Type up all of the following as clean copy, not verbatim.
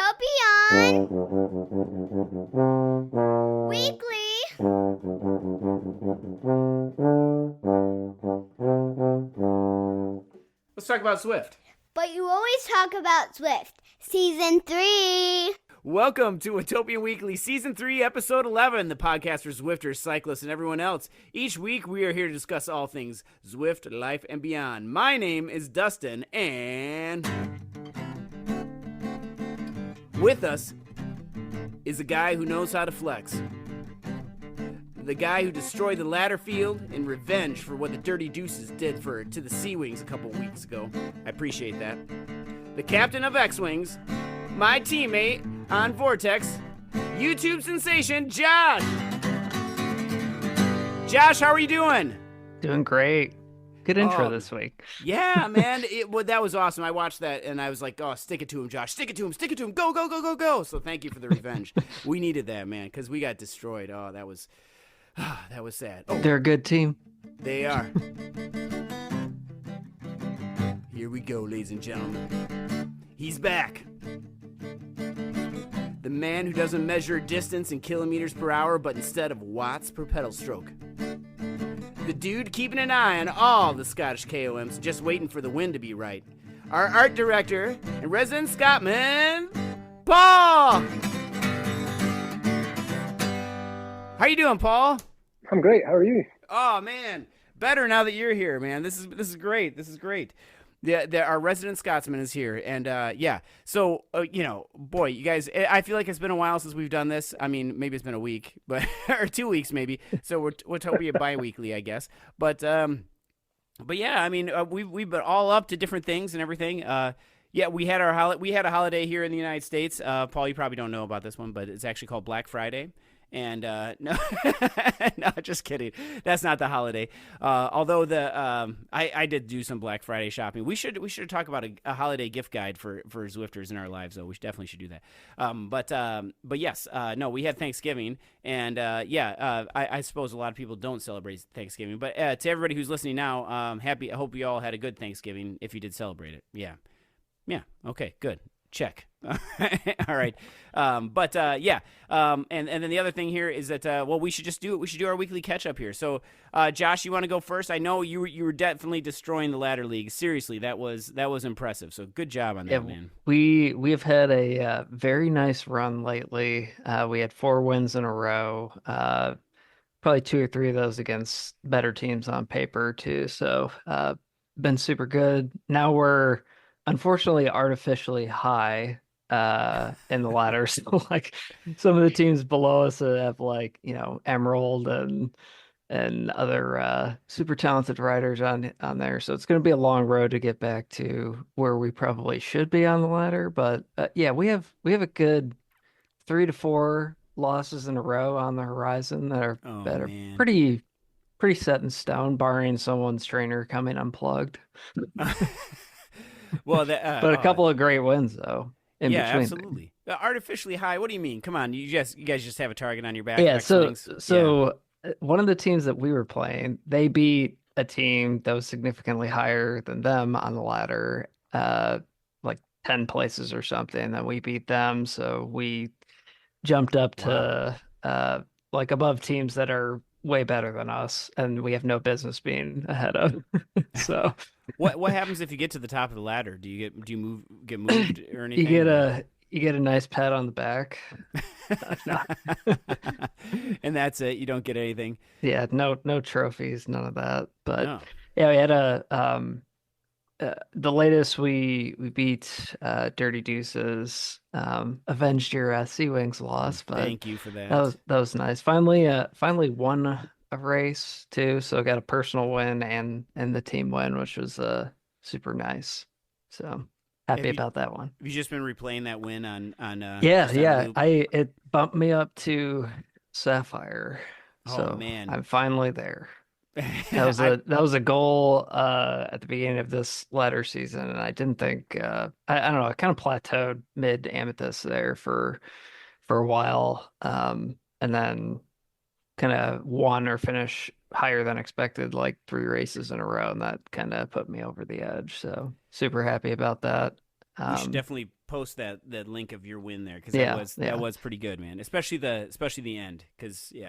Watopian Weekly. Let's talk about Zwift. But you always talk about Zwift. Season 3. Welcome to Watopian Weekly, Season 3, Episode 11, the podcast for Zwifters, cyclists, and everyone else. Each week, we are here to discuss all things Zwift, life, and beyond. My name is Dustin, and with us is a guy who knows how to flex. The guy who destroyed the ladder field in revenge for what the Dirty Deuces did to the Sea Wings a couple weeks ago. I appreciate that. The captain of X-Wings, my teammate on Vortex, YouTube sensation, Josh. Josh, how are you doing? Doing great. Good intro this week. Yeah, man. That was awesome. I watched that, and I was like, oh, stick it to him, Josh. Stick it to him. Stick it to him. Go, go, go, go, go. So thank you for the revenge. We needed that, man, because we got destroyed. Oh, that was sad. Oh, they're a good team. They are. Here we go, ladies and gentlemen. He's back. The man who doesn't measure distance in kilometers per hour, but instead of watts per pedal stroke. The dude keeping an eye on all the Scottish KOMs, just waiting for the wind to be right. Our art director and resident Scotsman, Paul! How you doing, Paul? I'm great. How are you? Oh, man. Better now that you're here, man. This is great. This is great. Our resident Scotsman is here, and yeah. So boy, you guys, I feel like it's been a while since we've done this. I mean, maybe it's been a week, but or 2 weeks maybe. So we're Watopia bi-weekly, I guess. But yeah, I mean, we've been all up to different things and everything. Yeah, we had a holiday here in the United States. Paul, you probably don't know about this one, but it's actually called Black Friday. And no, no, just kidding. That's not the holiday. Although I did do some Black Friday shopping. We should talk about a holiday gift guide for Zwifters in our lives, though. We definitely should do that. But yes, no, we had Thanksgiving, and I suppose a lot of people don't celebrate Thanksgiving. But to everybody who's listening now, I hope you all had a good Thanksgiving if you did celebrate it. Yeah, okay, good. Check. All right. And then the other thing here is that, we should just do it. We should do our weekly catch up here. So, Josh, you want to go first? I know you were definitely destroying the ladder league. Seriously, that was impressive. So good job on that, man. We have had a very nice run lately. We had 4 wins in a row. Probably 2 or 3 of those against better teams on paper too. So, been super good. Now we're unfortunately artificially high in the ladder. So like some of the teams below us have Emerald and other super talented riders on there. So it's going to be a long road to get back to where we probably should be on the ladder. But yeah, we have a good 3 to 4 losses in a row on the horizon that are pretty set in stone, barring someone's trainer coming unplugged. Well, but a couple of great wins though. In between. Absolutely. Artificially high. What do you mean? Come on, you guys just have a target on your back. Yeah. One of the teams that we were playing, they beat a team that was significantly higher than them on the ladder, like 10 places or something. And we beat them, so we jumped up to above teams that are way better than us, and we have no business being ahead of. So. What happens if you get to the top of the ladder? Do you get moved or anything? You get a nice pat on the back. And that's it. You don't get anything. Yeah, no trophies, none of that. But yeah, we had the latest we beat Dirty Deuces, avenged your Sea Wings loss. But thank you for that. That was nice. Finally won a race too, so got a personal win and the team win, which was super nice. So happy about that one. Have you just been replaying that win on yeah. It bumped me up to Sapphire. So man, I'm finally there. That was a goal at the beginning of this ladder season, and I didn't think I don't know, I kind of plateaued mid Amethyst there for a while, and then kind of won or finish higher than expected, like 3 races in a row, and that kind of put me over the edge. So super happy about that. We should definitely post that link of your win there, because that was pretty good, man. Especially the end, because you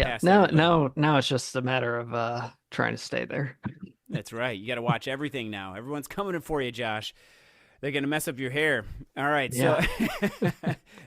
passed everybody. Now it's just a matter of trying to stay there. That's right. You got to watch everything now. Everyone's coming in for you, Josh. They're going to mess up your hair. All right. So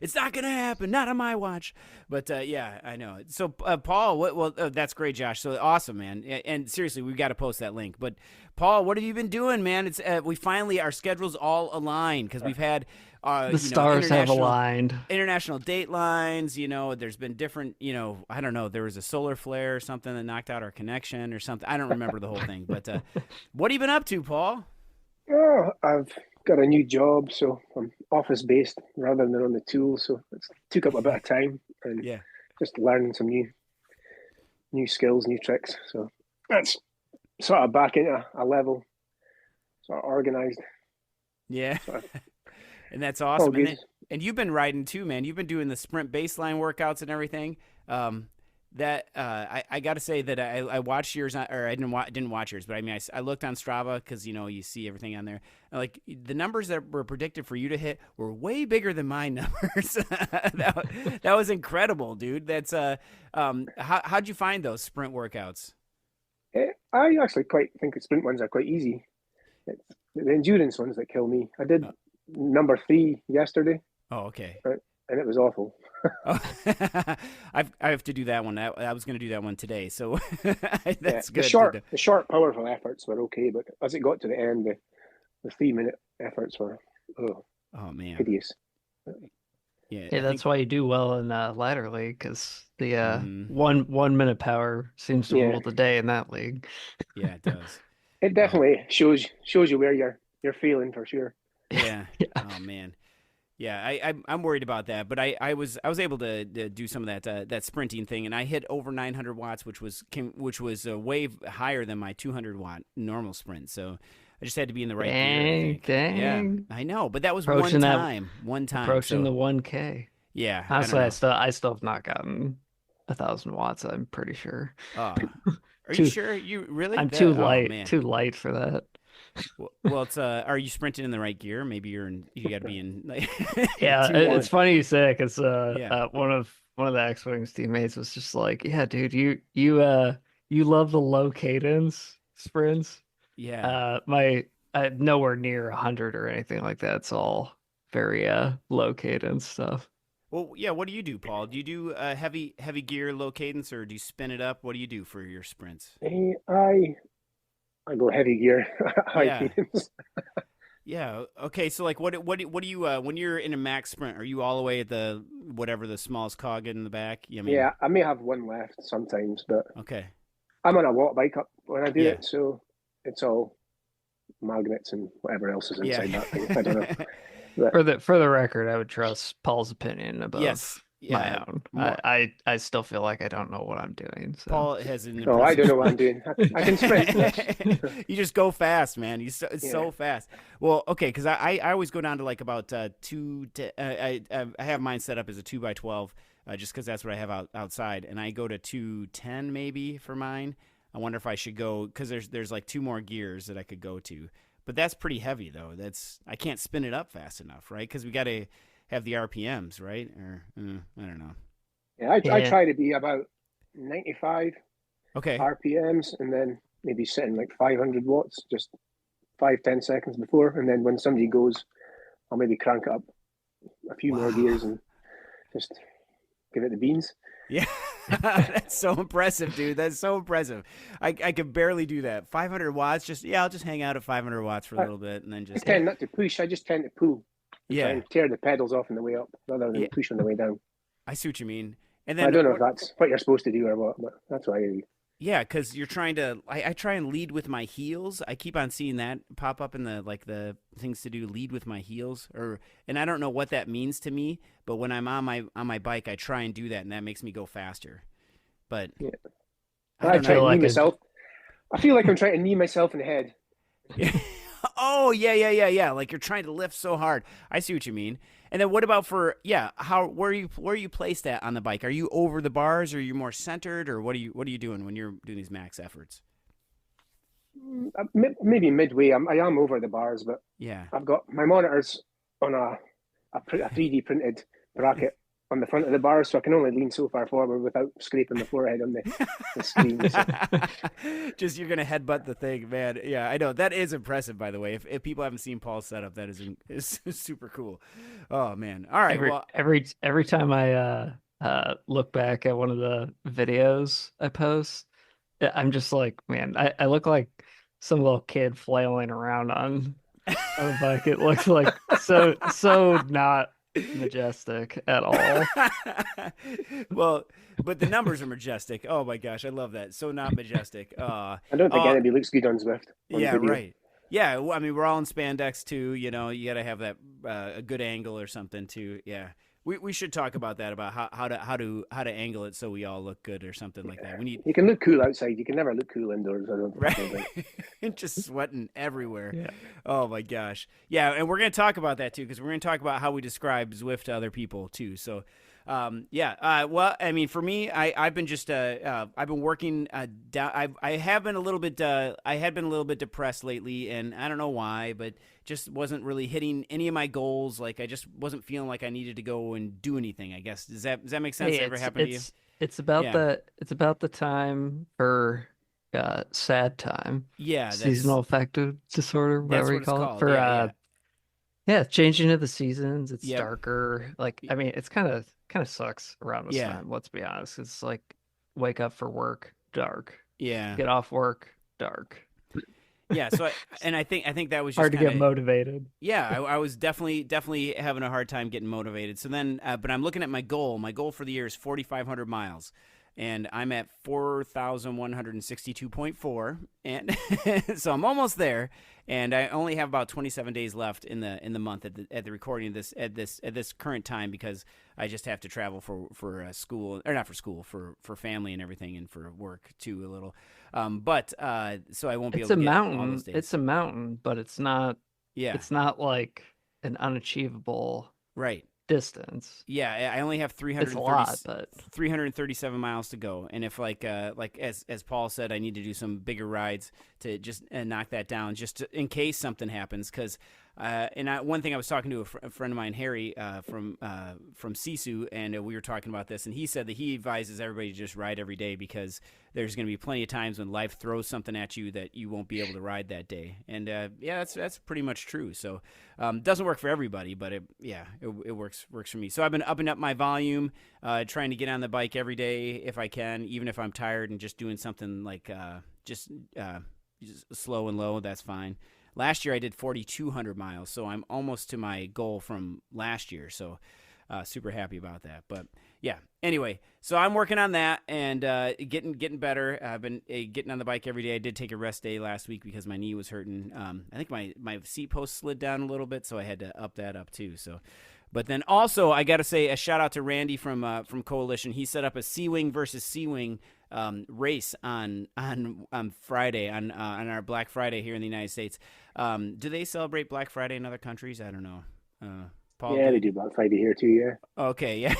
it's not going to happen. Not on my watch. But, I know. So, Paul, that's great, Josh. So awesome, man. And seriously, we've got to post that link. But, Paul, what have you been doing, man? It's our schedules all aligned, because we've had the stars have aligned. International date lines. There's been different, I don't know. There was a solar flare or something that knocked out our connection or something. I don't remember the whole thing. But what have you been up to, Paul? Oh, I've got a new job, so I'm office-based rather than on the tools, so it took up a bit of time and just learning some new skills, new tricks. So that's sort of back into a level, sort of organized. Yeah, and that's awesome. And you've been riding too, man. You've been doing the sprint baseline workouts and everything. I got to say that I watched yours, or I didn't watch yours, but I mean, I looked on Strava, because you see everything on there. Like, the numbers that were predicted for you to hit were way bigger than my numbers. that was incredible, dude. That's how'd you find those sprint workouts? I actually quite think the sprint ones are quite easy. It's the endurance ones that kill me. I did number 3 yesterday. Oh, okay. And it was awful. Oh, I have to do that one. I was going to do that one today, so that's good. The short, powerful efforts were okay, but as it got to the end, the 3-minute efforts were hideous. Yeah, that's why you do well in ladder league, because the 1 minute power seems to rule the day in that league. Yeah, it does. It definitely shows you where you're feeling, for sure. Yeah. Oh man. Yeah, I'm worried about that, but I was able to do some of that sprinting thing, and I hit over 900 watts, which was way higher than my 200 watt normal sprint. So I just had to be in the right gear. Dang. Yeah, I know, but that was Approaching one time. Approaching the 1K. Yeah. Honestly, I still have not gotten 1,000 watts. I'm pretty sure. Are you sure? You really? I'm too light for that. Well, it's are you sprinting in the right gear? Maybe you got to be in. Yeah, it's funny you say it, because one of the X-Wings teammates was just like, "Yeah, dude, you love the low cadence sprints." Yeah. Nowhere near 100 or anything like that. It's all very low cadence stuff. Well, yeah. What do you do, Paul? Do you do heavy gear, low cadence, or do you spin it up? What do you do for your sprints? I go heavy gear, high cadence. Yeah. Okay. So, like, what do you when you're in a max sprint? Are you all the way at the smallest cog in the back? Yeah, I may have one left sometimes, but okay. I'm on a watt bike up when I do it, so it's all magnets and whatever else is inside that thing. I don't know. But, for the record, I would trust Paul's opinion above my own. I still feel like I don't know what I'm doing. So. Paul has an. No, I don't know what I'm doing. I can sprint. Yes. You just go fast, man. It's so fast. Well, okay, because I always go down to like about 2. I have mine set up as a 2x12, just because that's what I have outside, and I go to 210 maybe for mine. I wonder if I should go, because there's like 2 more gears that I could go to, but that's pretty heavy though. I can't spin it up fast enough, right? Because we got to have the RPMs, right? Or I don't know. Yeah, I try to be about 95 okay RPMs, and then maybe setting like 500 watts, just 5-10 seconds before, and then when somebody goes, I'll maybe crank up a few more gears and just give it the beans. Yeah. That's so impressive, dude. That's so impressive. I could barely do that. 500 watts, I'll just hang out at 500 watts for a little bit, and then just. I tend not to push. I just tend to pull. Yeah. And tear the pedals off on the way up, rather than push on the way down. I see what you mean. And then I don't know if that's what you're supposed to do or what, but that's what I do. Yeah, because you're trying to. I try and lead with my heels. I keep on seeing that pop up in the things to do. Lead with my heels, and I don't know what that means to me. But when I'm on my bike, I try and do that, and that makes me go faster. But I try to knee myself. I feel like I'm trying to knee myself in the head. Oh yeah. Like you're trying to lift so hard. I see what you mean. And then what about where are you placed at on the bike? Are you over the bars, or are you more centered, or what are you doing when you're doing these max efforts? Maybe midway. I am over the bars, but Yeah. I've got my monitors on a 3D printed bracket on the front of the bars, so I can only lean so far forward without scraping the forehead on the screen. So. Just you're gonna headbutt the thing, man. Yeah, I know that is impressive. By the way, if people haven't seen Paul's setup, that is super cool. Oh man! All right. Every time I look back at one of the videos I post, I'm just like, man, I look like some little kid flailing around on a bike. It looks like so not majestic at all. Well, but the numbers are majestic. Oh my gosh, I love that. So not majestic. I don't think anybody looks good on Zwift. Yeah, video. Right. Yeah, well, I mean, we're all in spandex too. You know, you got to have that a good angle or something too. Yeah. We should talk about that, about how to angle it so we all look good or something like that. You can look cool outside. You can never look cool indoors. I don't think. Right. Just sweating everywhere. Yeah. Oh my gosh. Yeah, and we're gonna talk about that too, because we're gonna talk about how we describe Zwift to other people too. So, well, I mean, for me, I've been just I've been working down. I have been a little bit I had been a little bit depressed lately, and I don't know why, but just wasn't really hitting any of my goals. Like I just wasn't feeling like I needed to go and do anything. I guess does that make sense? Hey, Ever happen to you? It's about the time for sad time. Yeah, seasonal affective disorder, whatever you call it. For changing of the seasons. It's darker. Like I mean, it's kind of sucks around this time. Let's be honest. It's like wake up for work, dark. Yeah. Get off work, dark. Yeah, so I think that was just hard to get motivated. Yeah, I was definitely having a hard time getting motivated. So then, but I'm looking at my goal. My goal for the year is 4,500 miles, and I'm at 4,162.4, and so I'm almost there. And I only have about 27 days left in the month at the recording of this at this current time, because I just have to travel for school, or not for school, for family and everything, and for work too a little. But so I won't be able to get all those days. It's a mountain, but it's not. Yeah. It's not like an unachievable distance. Yeah, I only have 337 miles to go, and if like as Paul said, I need to do some bigger rides to just knock that down, just in case something happens. Because one thing, I was talking to a friend of mine, Harry, from Sisu, and we were talking about this, and he said that he advises everybody to just ride every day, because there's going to be plenty of times when life throws something at you that you won't be able to ride that day. And that's pretty much true. So doesn't work for everybody, but it works for me. So I've been upping up my volume, trying to get on the bike every day if I can, even if I'm tired, and just doing something like just slow and low. That's fine. Last year I did 4,200 miles, so I'm almost to my goal from last year. So super happy about that. But yeah, anyway, so I'm working on that and getting better. I've been getting on the bike every day. I did take a rest day last week because my knee was hurting. I think my seat post slid down a little bit, so I had to up that up too. So, but then also I got to say a shout out to Randy from Coalition. He set up a C-Wing versus C-Wing race on Friday, on our Black Friday here in the United States. Do they celebrate Black Friday in other countries? I don't know. Paul, yeah, they do Black Friday here too. Yeah. Okay, yeah,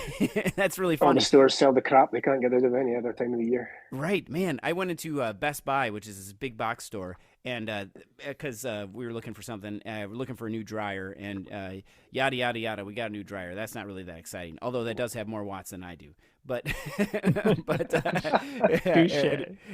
that's really funny. All the stores sell the crap they can't get rid of any other time of the year. Right, man. I went into Best Buy, which is this big box store, and because we were looking for something, we're looking for a new dryer, and yada yada yada. We got a new dryer. That's not really that exciting, although that does have more watts than I do. But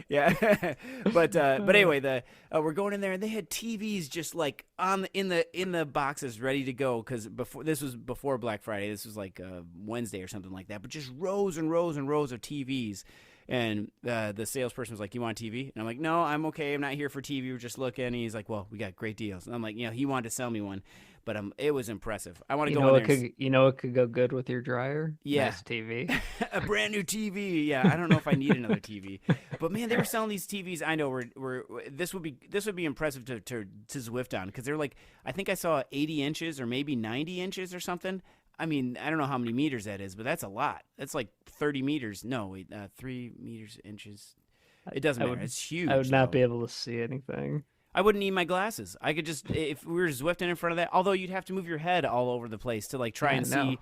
yeah. But anyway, we're going in there, and they had TVs just like in the boxes ready to go, because this was before Black Friday. This was like Wednesday or something like that. But just rows and rows and rows of TVs. And the salesperson was like, "You want a TV?" And I'm like, "No, I'm okay. I'm not here for TV. We're just looking." And he's like, "Well, we got great deals." And I'm like, he wanted to sell me one, but it was impressive. I want to go in there. It could go good with your dryer. Yeah, nice TV, a brand new TV. Yeah, I don't know if I need another TV, but man, they were selling these TVs. I know this would be impressive to Zwift on, because they're like, I think I saw 80 inches or maybe 90 inches or something. I mean, I don't know how many meters that is, but that's a lot. That's like 30 meters. No, wait, 3 meters, inches. It doesn't matter. It's huge. I would not be able to see anything. I wouldn't need my glasses. I could just, if we were Zwifting in front of that, although you'd have to move your head all over the place to like try and see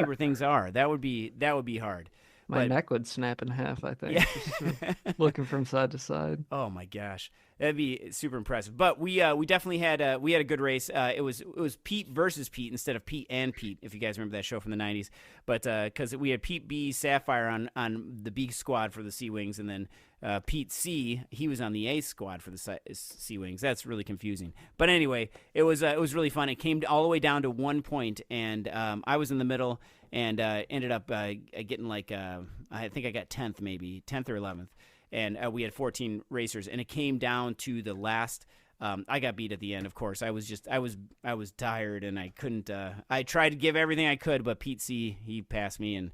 where things are. That would be hard. My neck would snap in half, I think. Yeah. Just looking from side to side. Oh my gosh, that'd be super impressive. But we definitely had a good race. It was Pete versus Pete instead of Pete and Pete, if you guys remember that show from the '90s. But because we had Pete B Sapphire on the B squad for the Sea Wings, and then Pete C, he was on the A squad for the Sea Wings. That's really confusing. But anyway, it was really fun. It came all the way down to 1 point, and I was in the middle. And ended up getting I think I got 10th maybe, 10th or 11th. And we had 14 racers. And it came down to the last I got beat at the end, of course. I was tired and I couldn't I tried to give everything I could, but Pete C, he passed me and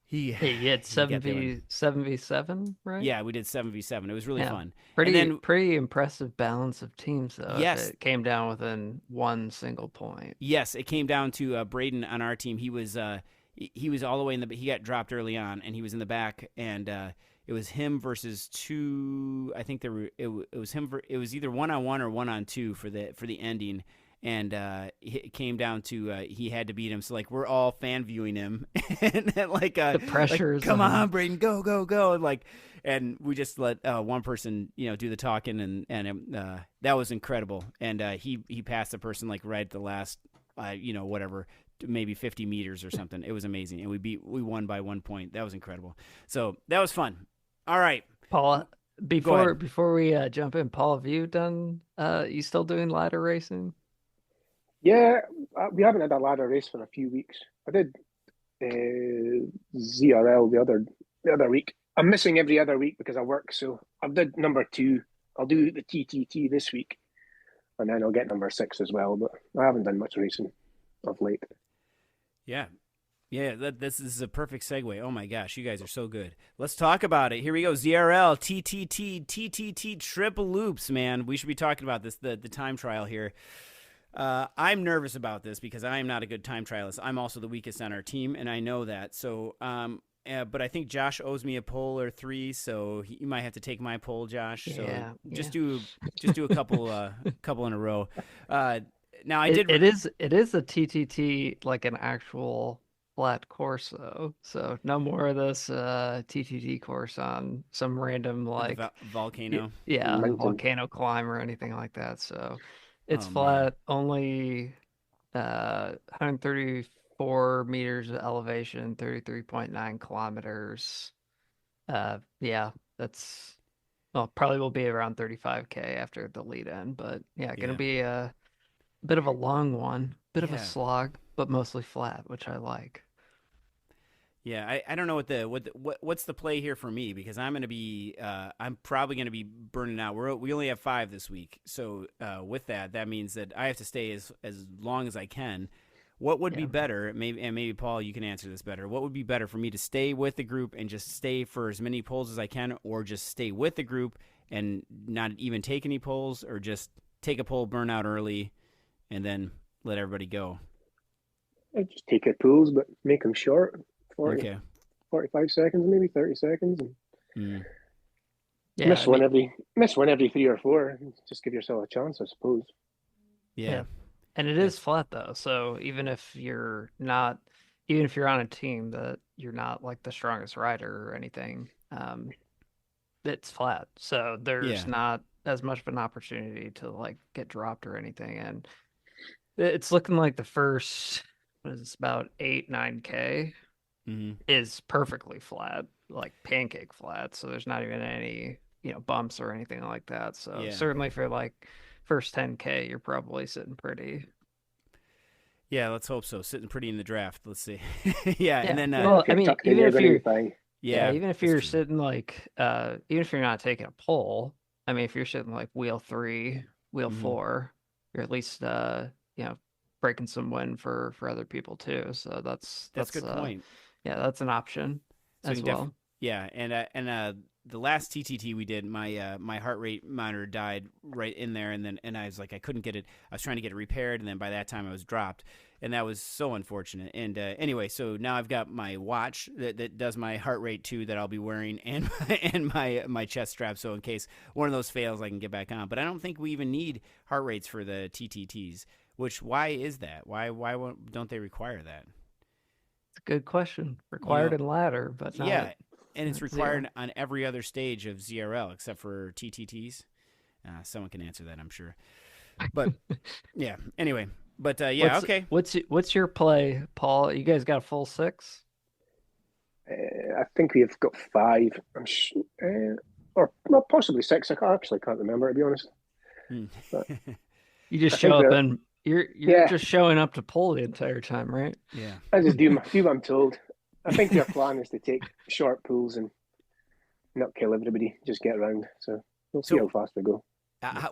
he had 7v7, right? Yeah, we did 7v7. It was really fun. Pretty impressive balance of teams, though. Yes. It came down within one single point. Yes, it came down to Braden on our team. He was all the way in he got dropped early on, and he was in the back, and it was him versus two. I think it was him. It was either 1-on-1 or 1-on-2 for the ending. And it came down to he had to beat him. So, like, we're all fan viewing him. And then, the pressure is come on, Braden, go, go, go. And we just let one person, do the talking. And that was incredible. And he passed the person, right at the last, whatever, maybe 50 meters or something. It was amazing. And we won by 1 point. That was incredible. So, that was fun. All right. Paul, before we jump in, Paul, have you done, you still doing ladder racing? Yeah, we haven't had a ladder race for a few weeks. I did ZRL the other week. I'm missing every other week because I work, so I've did number 2. I'll do the TTT this week, and then I'll get number 6 as well. But I haven't done much racing of late. Yeah. This is a perfect segue. Oh my gosh, you guys are so good. Let's talk about it. Here we go. ZRL TTT triple loops, man. We should be talking about this. The time trial here. I'm nervous about this because I am not a good time trialist. I'm also the weakest on our team, and I know that. So, but I think Josh owes me a poll or 3, so you might have to take my poll, Josh. So just do a couple in a row. Now It is a TTT, like an actual flat course though. So no more of this TTT course on some random volcano. Volcano climb or anything like that. So. It's flat, only 134 meters of elevation, 33.9 kilometers. That's probably will be around 35K after the lead in, but gonna be a bit of a long one, bit of a slog, but mostly flat, which I like. Yeah, I don't know what's the play here for me, because I'm probably gonna be burning out. We only have 5 this week, so with that means that I have to stay as long as I can. What would be better? Maybe Paul, you can answer this better. What would be better for me, to stay with the group and just stay for as many polls as I can, or just stay with the group and not even take any polls, or just take a poll, burn out early, and then let everybody go? I'd just take your pools, but make them short. 45 seconds, maybe 30 seconds. Miss one every 3 or 4. Just give yourself a chance, I suppose. Yeah. And it is flat though, so even if you're on a team that you're not like the strongest rider or anything, it's flat. So there's not as much of an opportunity to get dropped or anything. And it's looking like the first about 8-9K is perfectly flat, like pancake flat. So there's not even any, bumps or anything like that. So certainly for first 10K, you're probably sitting pretty. Yeah, let's hope so. Sitting pretty in the draft. Let's see. And then even if you're sitting even if you're not taking a poll, if you're sitting wheel 3, wheel 4, you're at least breaking some wind for other people too. So that's a good point. Yeah, that's an option as well. And the last TTT we did, my heart rate monitor died right in there, and I was I couldn't get it. I was trying to get it repaired, and then by that time I was dropped, and that was so unfortunate. And anyway, so now I've got my watch that does my heart rate too, that I'll be wearing, and my chest strap, so in case one of those fails, I can get back on. But I don't think we even need heart rates for the TTTs. Why is that? Why don't they require that? It's a good question. Required in ladder, but not, yeah, and it's not required zero. on every other stage of ZRL except for TTTs. Someone can answer that, I'm sure. But yeah, anyway. But yeah, okay. What's your play, Paul? You guys got a full 6? I think we've got 5. Or well, possibly 6. I actually can't remember, to be honest. But You just I show think up that- and you're Yeah. just showing up to pull the entire time, right? Yeah. I just do what I'm told. I think their plan is to take short pulls and not kill everybody, just get around. So we'll see how fast they go.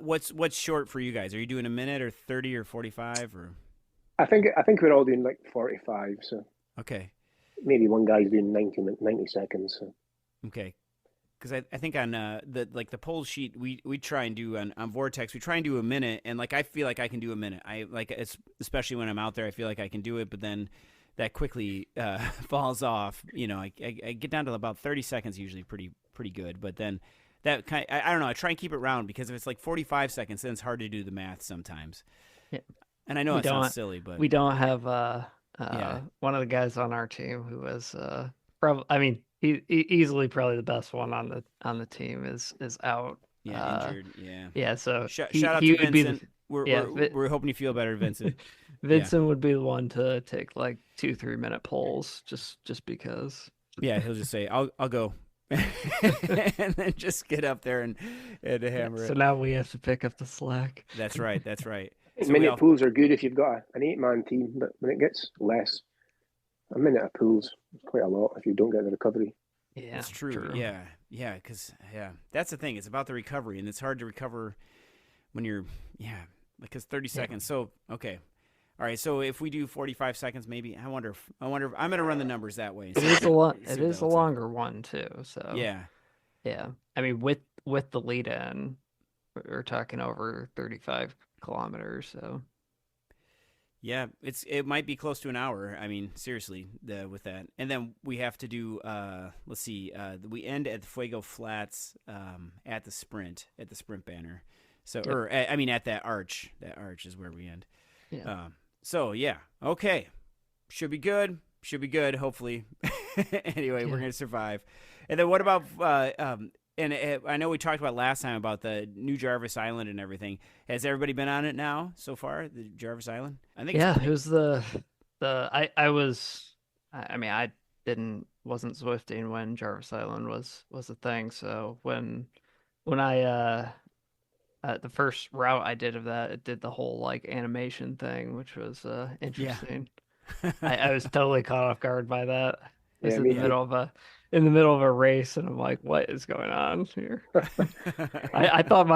What's short for you guys? Are you doing a minute or 30 or 45 or? I think we're all doing like 45. So Okay. maybe one guy's doing 90 seconds. So. Okay. Because I think on the poll sheet we try and do on Vortex, we try and do a minute, and like I feel like I can do a minute. Especially when I'm out there, I feel like I can do it, but then that quickly falls off. You know, I get down to about 30 seconds usually, pretty good, but then that I don't know. I try and keep it round because if it's like 45 seconds, then it's hard to do the math sometimes. Yeah. And I know it sounds silly, but we don't have one of the guys on our team who was probably. I mean, he easily probably the best one on the team is out. Yeah, injured. Yeah. Yeah. So shout out to Vincent. We're we're hoping you feel better, Vincent. Vincent would be the one to take like 2-3 minute polls just because. Yeah, he'll just say, "I'll go." and then just get up there and hammer it. So now we have to pick up the slack. That's right. That's right. So minute pools are good if you've got an 8-man team, but when it gets less, a minute of pools is quite a lot if you don't get the recovery. Yeah, that's true. Yeah, because that's the thing. It's about the recovery, and it's hard to recover when you're because 30 seconds. So okay. All right, so if we do 45 seconds, maybe I wonder if I'm going to run the numbers that way. It is a longer one too. So yeah. I mean, with the lead in, we're talking over 35 kilometers. So yeah, it might be close to an hour. I mean, seriously, with that, and then we have to do. Let's see, we end at the Fuego Flats at the sprint banner. So at that arch. That arch is where we end. Yeah. So yeah, okay, should be good. Hopefully. Anyway, we're gonna survive. And then what about? And I know we talked about last time about the new Jarvis Island and everything. Has everybody been on it now so far? The Jarvis Island. I think. Yeah, it was I wasn't Zwifting when Jarvis Island was a thing. So when I the first route I did of that, it did the whole like animation thing, which was interesting. Yeah. I was totally caught off guard by that. I was in the middle of a race, and I'm like, "What is going on here?" I thought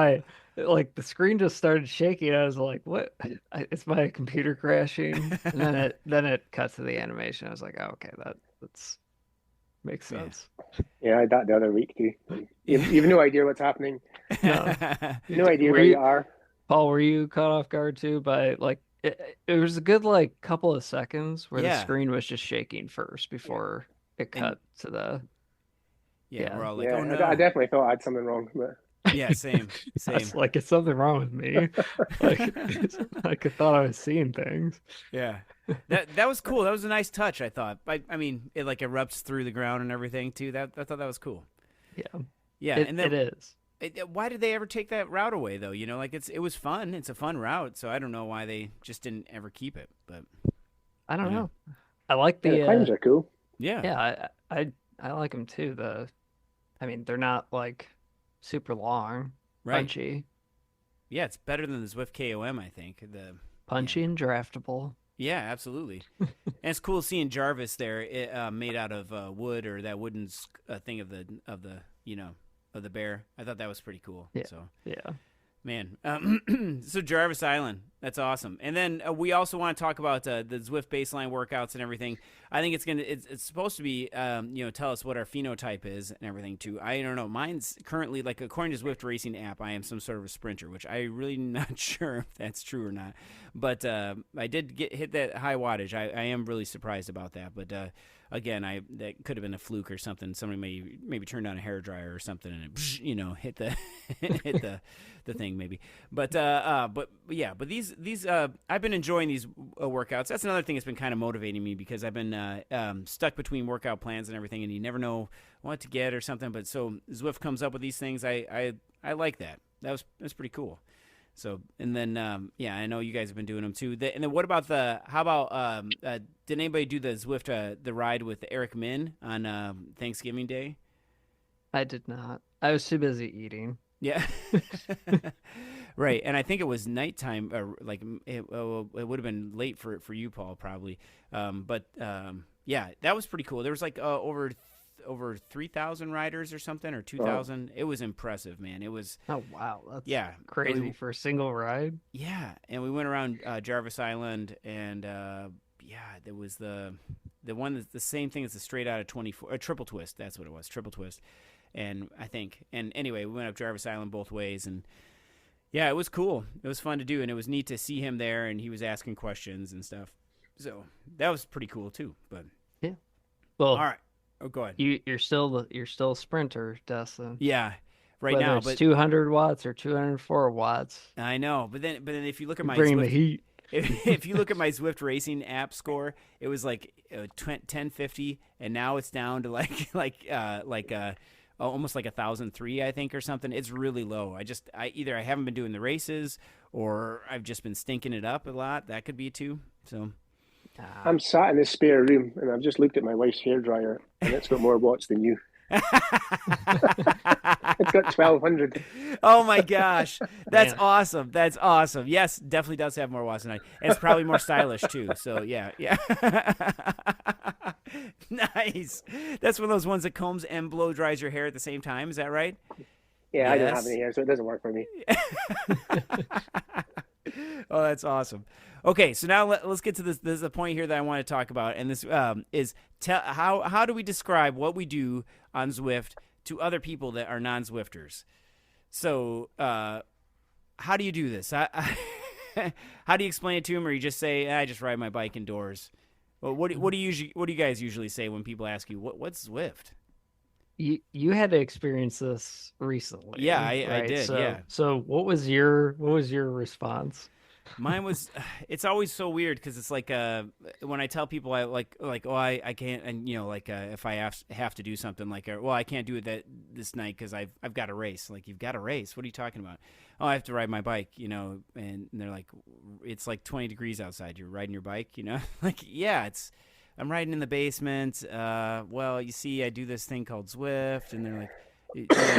the screen just started shaking. I was like, "What? Is my computer crashing?" And then it cuts to the animation. I was like, "Oh, okay, that's makes sense." Yeah, I had that the other week too. You've no idea what's happening. No, no idea where you are. Paul, were you caught off guard too by like it was a good like couple of seconds where the screen was just shaking first before it cut to the we're all like, oh no. I definitely thought I had something wrong, but yeah, same. It's like, it's something wrong with me. Like I thought I was seeing things. Yeah, that was cool. That was a nice touch. I thought. I mean, it like erupts through the ground and everything too. I thought that was cool. Yeah, and then, it is. Why did they ever take that route away though? You know, like it was fun. It's a fun route, so I don't know why they just didn't ever keep it. But I don't know. I like the claims are cool. Yeah, I like them too. I mean, they're not like super long, punchy. Yeah, it's better than the Zwift KOM, I think. The punchy and draftable. Yeah, absolutely. And it's cool seeing Jarvis there, made out of wood or that wooden thing of the bear. I thought that was pretty cool. Yeah. So yeah. Man, so Jarvis Island, that's awesome. And then we also want to talk about the Zwift baseline workouts and everything. I think it's supposed to be, tell us what our phenotype is and everything too. I don't know. Mine's currently, like according to Zwift Racing app, I am some sort of a sprinter, which I really not sure if that's true or not. But I did hit that high wattage. I am really surprised about that. But again, that could have been a fluke or something. Somebody maybe turned on a hairdryer or something and it, hit the hit the thing maybe. But these I've been enjoying these workouts. That's another thing that's been kind of motivating me because I've been stuck between workout plans and everything, and you never know what to get or something. But so Zwift comes up with these things. I like that. That's pretty cool. So, and then, I know you guys have been doing them too. And then what about did anybody do the Zwift, the ride with Eric Min on Thanksgiving Day? I did not. I was too busy eating. Yeah. Right. And I think it was nighttime, it would have been late for you, Paul, probably. That was pretty cool. There was over 3,000 riders or something, or 2,000. It was impressive, man. It was. Oh wow, that's crazy for a single ride. Yeah, and we went around Jarvis Island, and there was the one that's the same thing as the straight out of 24, triple twist. That's what it was, triple twist. And anyway, we went up Jarvis Island both ways, and yeah, it was cool. It was fun to do, and it was neat to see him there, and he was asking questions and stuff. So that was pretty cool too. But yeah, well, all right. Oh, go ahead. You're still a sprinter, Dustin. Yeah, right Whether now. It's but 200 watts or 204 watts. I know, but then if you look at my bring Zwift, the heat. if you look at my Zwift racing app score, it was like 1050, and now it's down to almost like 1,003, I think, or something. It's really low. I either haven't been doing the races or I've just been stinking it up a lot. That could be too. So. I'm sat in this spare room and I've just looked at my wife's hairdryer and it's got more watts than you. It's got 1,200. Oh my gosh, that's awesome! That's awesome. Yes, definitely does have more watts than I. And it's probably more stylish too. So yeah. Nice. That's one of those ones that combs and blow dries your hair at the same time. Is that right? Yeah, yes. I don't have any hair, so it doesn't work for me. Oh, that's awesome. Okay, so now let's get to this. There's a point here that I want to talk about, and this is how do we describe what we do on Zwift to other people that are non-Zwifters? So, how do you do this? How do you explain it to them, or you just say, "I just ride my bike indoors"? Well, what do you guys usually say when people ask you what's Zwift? You had to experience this recently. Yeah, right? I did. Yeah. So what was your response? Mine was, it's always so weird because it's like when I tell people I can't, and if I have to do something I can't do it this night because I've got a race. Like, you've got a race? What are you talking about? Oh, I have to ride my bike, and they're like, it's like 20 degrees outside. You're riding your bike, like, yeah, I'm riding in the basement. Well, you see, I do this thing called Zwift, and they're like,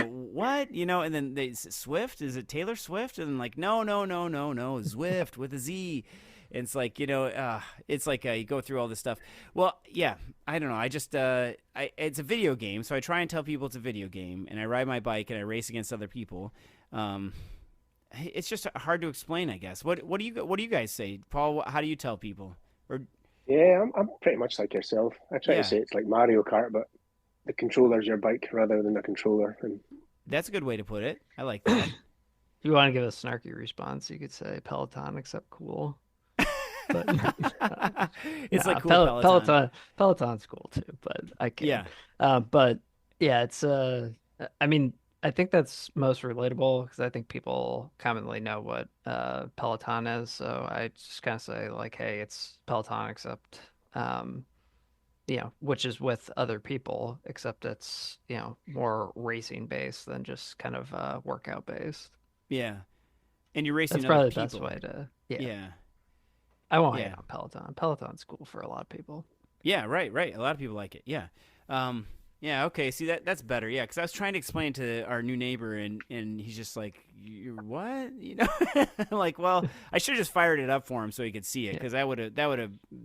what? And then they Swift? Is it Taylor Swift? And I'm like, no, Zwift with a Z. And it's like, it's like you go through all this stuff. Well, yeah, I don't know. I just, it's a video game, so I try and tell people it's a video game, and I ride my bike and I race against other people. It's just hard to explain, I guess. What do you guys say, Paul? How do you tell people? Yeah, I'm pretty much like yourself. I try to say it's like Mario Kart, but the controller's your bike rather than the controller. And that's a good way to put it. I like that. If you want to give a snarky response, you could say Peloton except cool. But, it's like cool Peloton. Peloton's cool too, but I can't. Yeah. But yeah, it's I mean, I think that's most relatable because I think people commonly know what Peloton is. So I just kind of say like, hey, it's Peloton except which is with other people, except it's, more racing based than just kind of workout based. Yeah. And you're racing That's probably the people. best way to, Yeah. I won't hate on Peloton. Peloton's cool for a lot of people. Yeah, right. A lot of people like it. Yeah. Yeah, okay. See, that's better. Yeah, because I was trying to explain to our new neighbor, and he's just like, "You're what?" Like, well, I should have just fired it up for him so he could see it, because that would have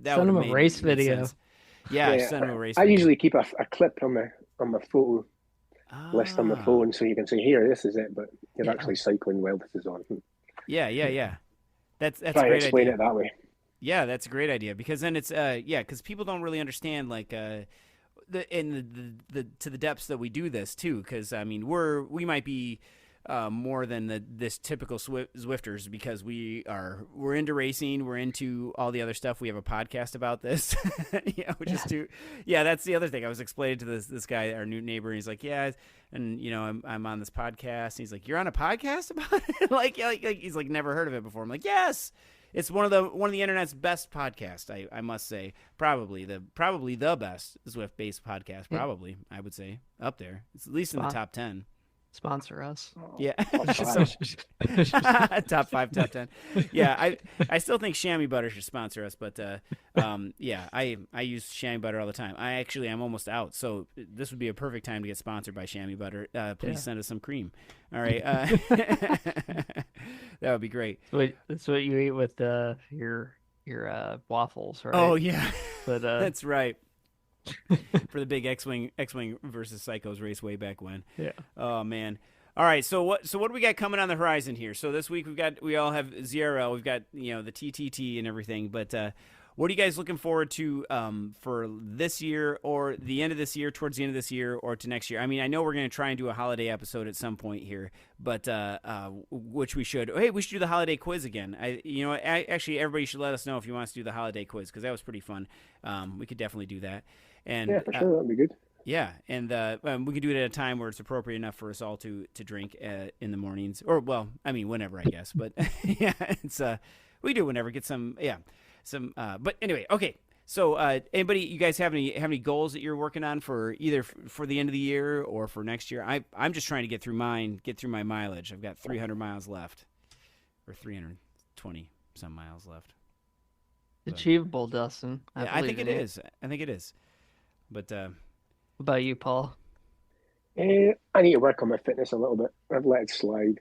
send him a race video. Sense. Yeah, send him a race. I video. usually keep a clip on my photo list on the phone, so you can say, "Here, this is it," but you're actually cycling while this is on. Yeah. That's try a great to explain idea. it that way. Yeah, that's a great idea, because then it's because people don't really understand the to the depths that we do this too, because I mean we might be more than this typical Zwifters, because we're into racing, we're into all the other stuff. We have a podcast about this, which is too. Yeah, that's the other thing. I was explaining to this guy, our new neighbor, and he's like, yeah, and I'm on this podcast. And he's like, you're on a podcast about it? like he's like never heard of it before. I'm like, yes. It's one of the internet's best podcasts, I must say. Probably the best Zwift based podcast. Probably, I would say, up there. It's at least in the top 10. Sponsor us. Yeah. Top 5, top 10. Yeah, I still think chamois butter should sponsor us, but yeah, I use chamois butter all the time. I'm almost out, so this would be a perfect time to get sponsored by chamois butter. Please send us some cream. All right. That would be great. That's what you eat with your waffles, right? Oh yeah. But that's right. For the big X-Wing versus Psychos race way back when. Yeah. Oh man. All right. So what do we got coming on the horizon here? So this week we all have ZRL. We've got the TTT and everything. But what are you guys looking forward to for this year, or the end of this year, towards the end of this year, or to next year? I mean, I know we're going to try and do a holiday episode at some point here, but which we should. Hey, we should do the holiday quiz again. Actually, everybody should let us know if you want us to do the holiday quiz, because that was pretty fun. We could definitely do that. And yeah, for sure, that'd be good. Yeah, and we could do it at a time where it's appropriate enough for us all to drink in the mornings, or well, I mean whenever, I guess. But yeah, it's we do whenever. Get some but anyway, okay. So anybody, you guys have any goals that you're working on for either for the end of the year or for next year? I'm just trying to get through my mileage. I've got 300 miles left, or 320 some miles left. Achievable, Dustin. I think it is. I think it is. But what about you, Paul? I need to work on my fitness a little bit. I've let it slide.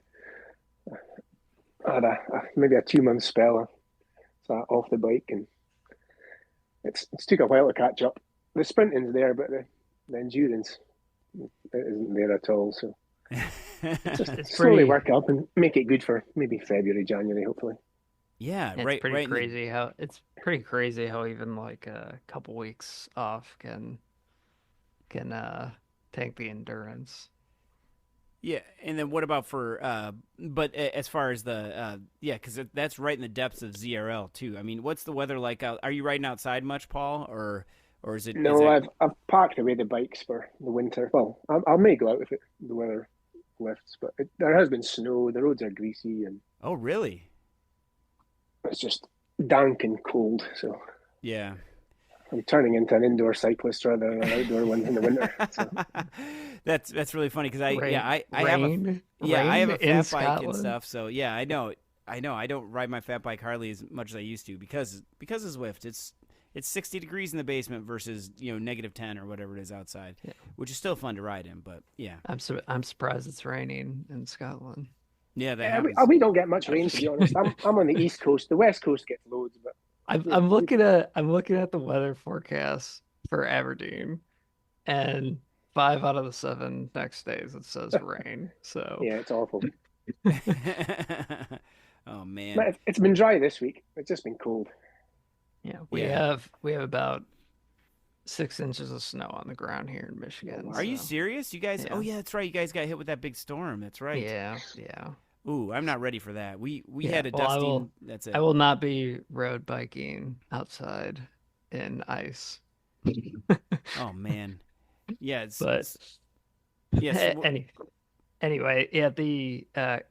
I had maybe a 2-month spell off the bike, and it's took a while to catch up. The sprinting's there, but the endurance isn't there at all. So it's slowly work up and make it good for maybe February, January, hopefully. Yeah, it's pretty crazy how even like a couple weeks off can tank the endurance. Yeah, and then what about for but as far as the because that's right in the depths of ZRL too. I mean, what's the weather like out? Are you riding outside much, Paul, or is it? No, I've parked away the bikes for the winter. Well, I may go out if the weather lifts, but there has been snow. The roads are greasy, and oh really? It's just dank and cold, so yeah, I'm turning into an indoor cyclist rather than an outdoor one in the winter. So. That's really funny because I have a fat bike and stuff. So yeah, I know. I don't ride my fat bike hardly as much as I used to because of Zwift. It's 60 degrees in the basement versus -10 or whatever it is outside, which is still fun to ride in. But yeah, I'm surprised it's raining in Scotland. Yeah, we don't get much rain, to be honest. I'm on the East Coast. The West Coast gets loads, but I'm looking at the weather forecast for Aberdeen, and 5 out of the 7 next days it says rain. So yeah, it's awful. Oh man, but it's been dry this week. It's just been cold. Yeah, we have about 6 inches of snow on the ground here in Michigan. Are you serious? You guys? Yeah. Oh yeah, that's right. You guys got hit with that big storm. That's right. Yeah. Ooh, I'm not ready for that. We had a dusting. That's it. I will not be road biking outside in ice. Oh man. Yeah. Yes. Anyway, yeah. The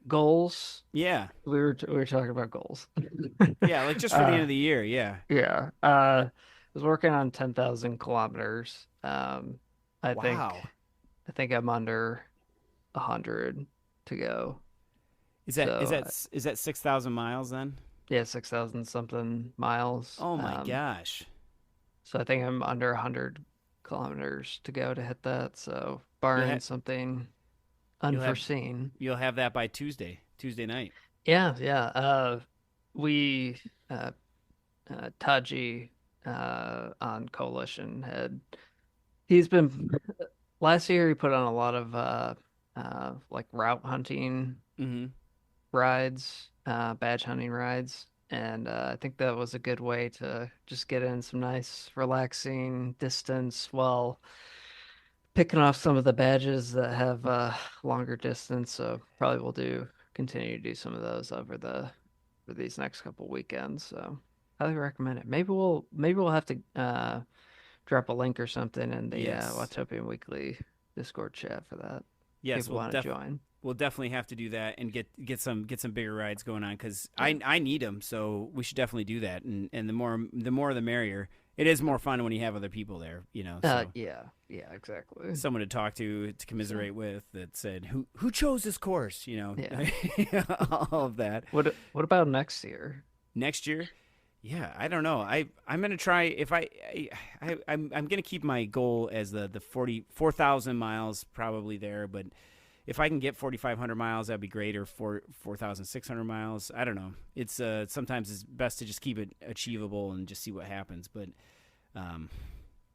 goals. Yeah. We were talking about goals. Yeah, like just for the end of the year. Yeah. Yeah. I was working on 10,000 kilometers. I think I'm under 100 to go. Is that 6,000 miles then? Yeah, 6,000 something miles. Oh my gosh! So I think I'm under 100 kilometers to go to hit that. So barring something unforeseen, you'll have that by Tuesday night. Yeah. We Taji on Coalition he's been last year. He put on a lot of like route hunting. Mm-hmm. Rides, badge hunting rides, and I think that was a good way to just get in some nice relaxing distance while picking off some of the badges that have longer distance, so probably we'll continue to do some of those for these next couple weekends. So highly recommend it. Maybe we'll have to drop a link or something in the Yes. Watopian Weekly Discord chat for that. Yes, People want to join. We'll definitely have to do that and get some bigger rides going on because I need them. So we should definitely do that. And the more the merrier. It is more fun when you have other people there, you know. So Yeah, exactly. someone to talk to commiserate with that said who chose this course, you know. Yeah. All of that. What about next year? Next year? Yeah, I don't know. I'm gonna try if I'm gonna keep my goal as the 4,000 miles probably there, but if I can get 4,500 miles, that'd be great, or 4,600 miles. I don't know. It's sometimes it's best to just keep it achievable and just see what happens. But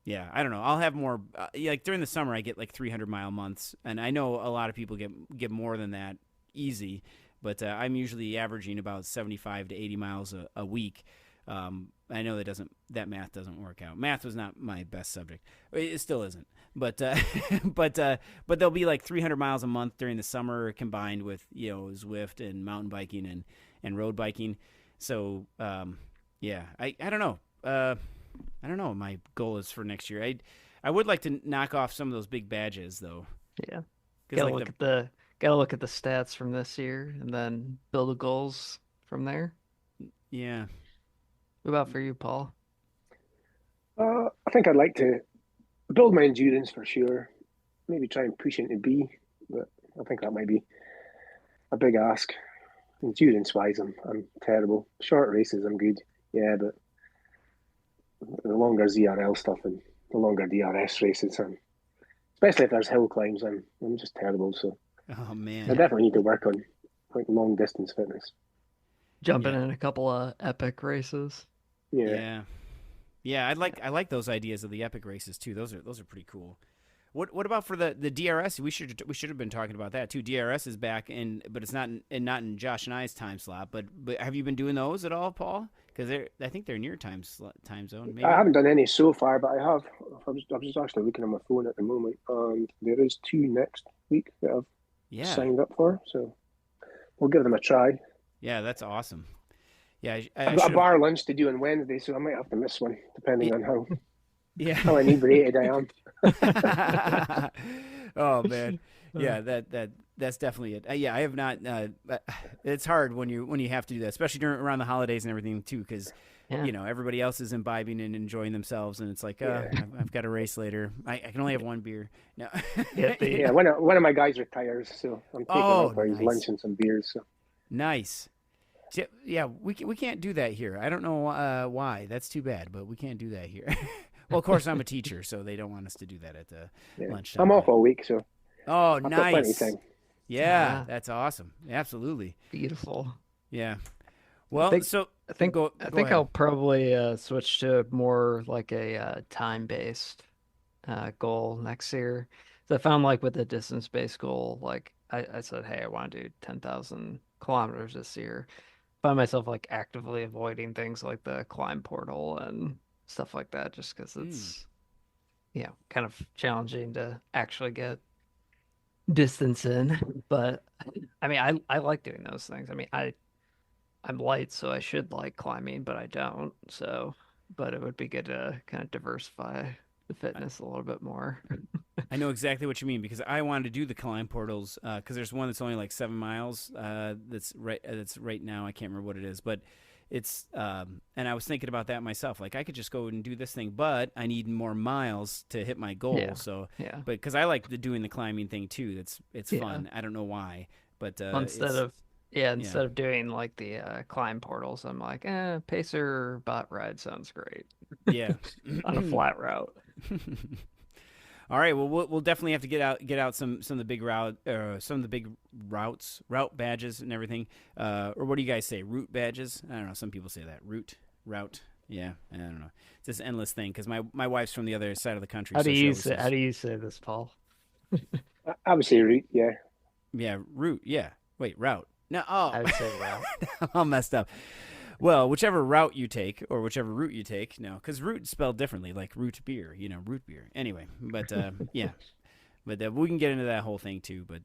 yeah, I don't know. I'll have more like during the summer. I get like 300-mile months, and I know a lot of people get more than that easy. But I'm usually averaging about 75 to 80 miles a week. I know that math doesn't work out. Math was not my best subject. It still isn't. But but there'll be like 300 miles a month during the summer combined with, you know, Zwift and mountain biking and road biking. So yeah, I don't know. I don't know what my goal is for next year. I would like to knock off some of those big badges though. Yeah. Gotta look at the stats from this year and then build the goals from there. Yeah. What about for you, Paul? I think I'd like to build my endurance for sure. Maybe try and push into B, but I think that might be a big ask. Endurance-wise, I'm terrible. Short races, I'm good. Yeah, but the longer ZRL stuff and the longer DRS races, and especially if there's hill climbs, I'm just terrible. So Oh man. I definitely need to work on like long distance fitness. Jumping in a couple of epic races. Yeah. I like those ideas of the epic races too. Those are pretty cool. What about for the DRS? We should have been talking about that too. DRS is back but it's not in Josh and I's time slot. But have you been doing those at all, Paul? Because I think they're in your time zone. Maybe. I haven't done any so far, but I have. I'm just actually looking on my phone at the moment, and there is 2 next week that I've signed up for. So we'll give them a try. Yeah, that's awesome. Yeah, I've got a bar lunch to do on Wednesday, so I might have to miss one depending on how inebriated I am. Oh man, yeah, that's definitely it. Yeah, I have not. It's hard when you have to do that, especially around the holidays and everything too, because you know everybody else is imbibing and enjoying themselves, and it's like I've got a race later. I can only have one beer. No. Yeah, one of my guys retires, so I'm taking him for his lunch and some beers. So. Nice. Yeah, we can't do that here. I don't know why. That's too bad, but we can't do that here. Well, of course, I'm a teacher, so they don't want us to do that at the lunchtime. I'm off all week, so. Oh, I've got plenty of time. Yeah, that's awesome. Absolutely. Beautiful. Yeah. Well, I think I'll probably switch to more like a time-based goal next year. So I found like with the distance-based goal, like I said, hey, I want to do 10,000 kilometers this year. Find myself like actively avoiding things like the climb portal and stuff like that, just because it's kind of challenging to actually get distance in. But I mean, I like doing those things. I mean, I'm light, so I should like climbing, but I don't. So, but it would be good to kind of diversify the fitness a little bit more. I know exactly what you mean because I wanted to do the climb portals because there's one that's only like 7 miles. That's right now. I can't remember what it is, but it's and I was thinking about that myself. Like I could just go and do this thing, but I need more miles to hit my goal. Yeah. So but because I like doing the climbing thing too. It's fun. I don't know why, but instead of doing like the climb portals, I'm like, pacer bot ride sounds great. Yeah, on a flat route. All right, well, we'll definitely have to get out some of the big route badges and everything. Or what do you guys say? Route badges? I don't know. Some people say that route. Yeah, I don't know. It's this endless thing because my wife's from the other side of the country. How do you say this, Paul? I would say route. Yeah. Yeah, route. Yeah. Wait, route. No. Oh, I would say route. I'm all messed up. Well, whichever route you take or whichever route you take, no, because route is spelled differently, like root beer, root beer. Anyway, but yeah. But we can get into that whole thing too. But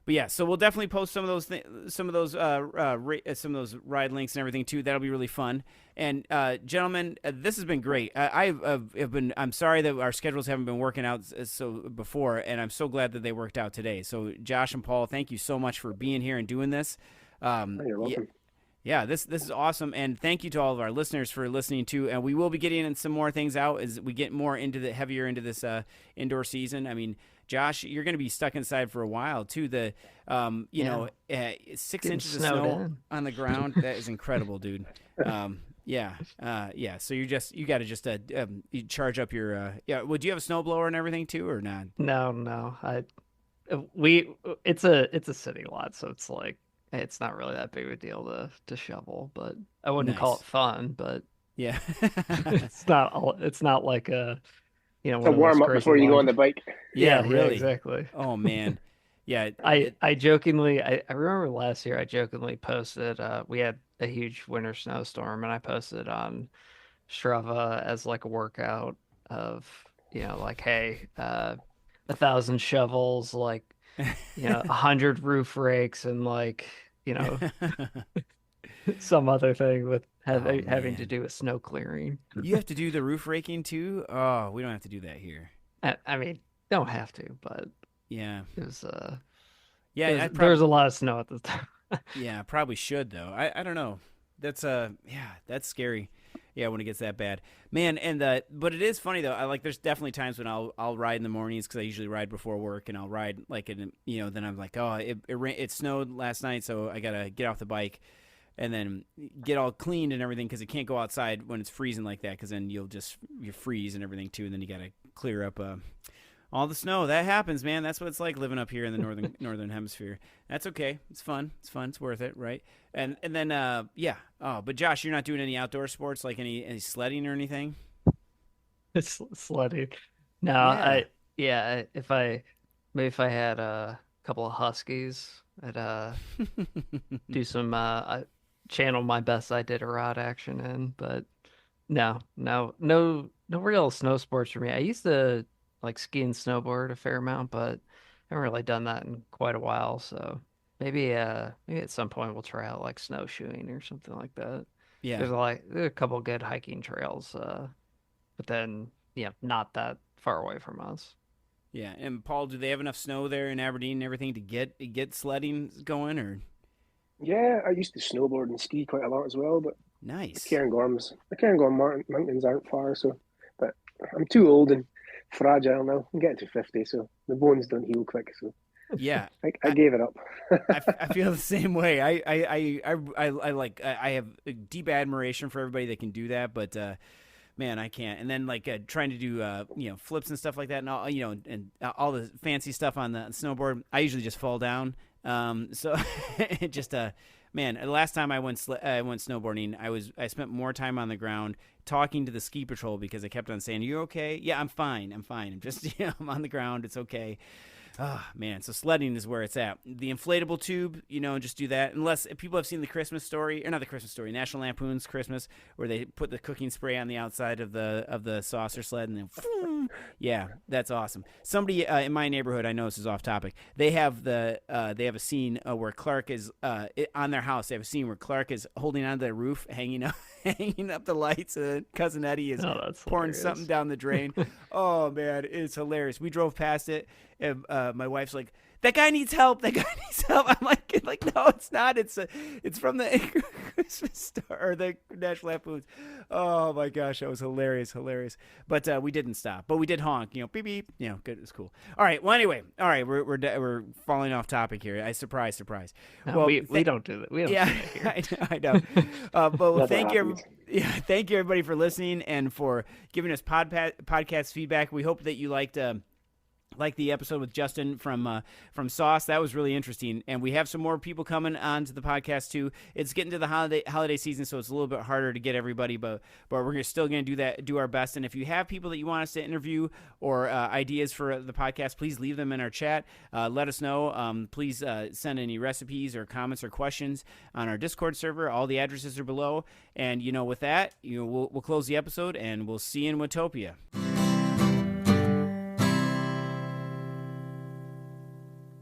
yeah, so we'll definitely post some of those ride links and everything too. That'll be really fun. And gentlemen, this has been great. I'm sorry that our schedules haven't been working out so before, and I'm so glad that they worked out today. So Josh and Paul, thank you so much for being here and doing this. You're welcome. Yeah, this is awesome, and thank you to all of our listeners for listening too. And we will be getting in some more things out as we get more heavier into this indoor season. I mean, Josh, you're going to be stuck inside for a while too. 6 inches of snow on the ground, that is incredible, dude. Yeah. So you got to you charge up your Well, do you have a snowblower and everything too, or not? No. It's a city lot, so it's like it's not really that big of a deal to shovel, but I wouldn't call it fun. But yeah, it's not like a it's a warm up before you go on the bike. Yeah, really, exactly. Oh man, yeah. I jokingly, I remember last year I jokingly posted we had a huge winter snowstorm, and I posted on Strava as like a workout of like, hey, 1,000 shovels, like 100 roof rakes, and like some other thing with having to do with snow clearing. You have to do the roof raking too? Oh, we don't have to do that here. I mean, don't have to, but yeah, it was there's a lot of snow at the time. Yeah, probably should though. I don't know. That's that's scary. Yeah, when it gets that bad, man. And but it is funny though. There's definitely times when I'll ride in the mornings because I usually ride before work, and I'll ride then I'm like, oh, it snowed last night, so I gotta get off the bike, and then get all cleaned and everything because it can't go outside when it's freezing like that because then you freeze and everything too, and then you gotta clear up all the snow. That happens, man. That's what it's like living up here in the northern hemisphere. That's okay. It's fun. It's worth it, right? And then yeah. Oh, but Josh, you're not doing any outdoor sports like any sledding or anything? Sledding. No, Yeah. if I had a couple of huskies, I'd do some channel my best Iditarod action in, but no real snow sports for me. I used to like ski and snowboard a fair amount, but I haven't really done that in quite a while. So maybe at some point we'll try out like snowshoeing or something like that. Yeah, there's a couple good hiking trails, but then not that far away from us. Yeah, and Paul, do they have enough snow there in Aberdeen and everything to get sledding going, or? Yeah, I used to snowboard and ski quite a lot as well, but Nice. the Cairngorm mountains aren't far, so but I'm too old and fragile now. I'm getting to 50, so the bones don't heal quick. So yeah, I gave it up. I feel the same way. I have a deep admiration for everybody that can do that, but man, I can't. And then trying to do flips and stuff like that, and all and all the fancy stuff on the snowboard, I usually just fall down. So it just man, the last time I went snowboarding, I spent more time on the ground talking to the ski patrol because I kept on saying, "Are you okay?" "Yeah, I'm fine. I'm just I'm on the ground. It's okay." Oh, man. So sledding is where it's at. The inflatable tube, just do that. Unless people have seen the Christmas Story, or not the Christmas Story, National Lampoon's Christmas, where they put the cooking spray on the outside of the saucer sled, and then, yeah, that's awesome. Somebody in my neighborhood, I know this is off topic, they have a scene where Clark is on their house. They have a scene where Clark is holding onto the roof, hanging up the lights, and Cousin Eddie is pouring something down the drain. Oh man, it's hilarious. We drove past it, and my wife's like, "That guy needs help. That guy needs help." I'm like, no, it's not. It's from the Christmas Star or the National Lampoons. Oh my gosh, that was hilarious. But we didn't stop. But we did honk. Beep beep. Good. It was cool. All right. Well, anyway. All right. We're falling off topic here. Surprise. No, well, we don't do that. We don't do that here. I know. But thank you. Yeah, thank you everybody for listening and for giving us podcast feedback. We hope that you liked the episode with Justin from Sauce. That was really interesting, and we have some more people coming on to the podcast too. It's getting to the holiday season, so it's a little bit harder to get everybody, but we're still going to do our best. And if you have people that you want us to interview or ideas for the podcast, please leave them in our chat. Let us know. Please send any recipes or comments or questions on our Discord server. All the addresses are below. And with that, we'll close the episode, and we'll see you in Watopia.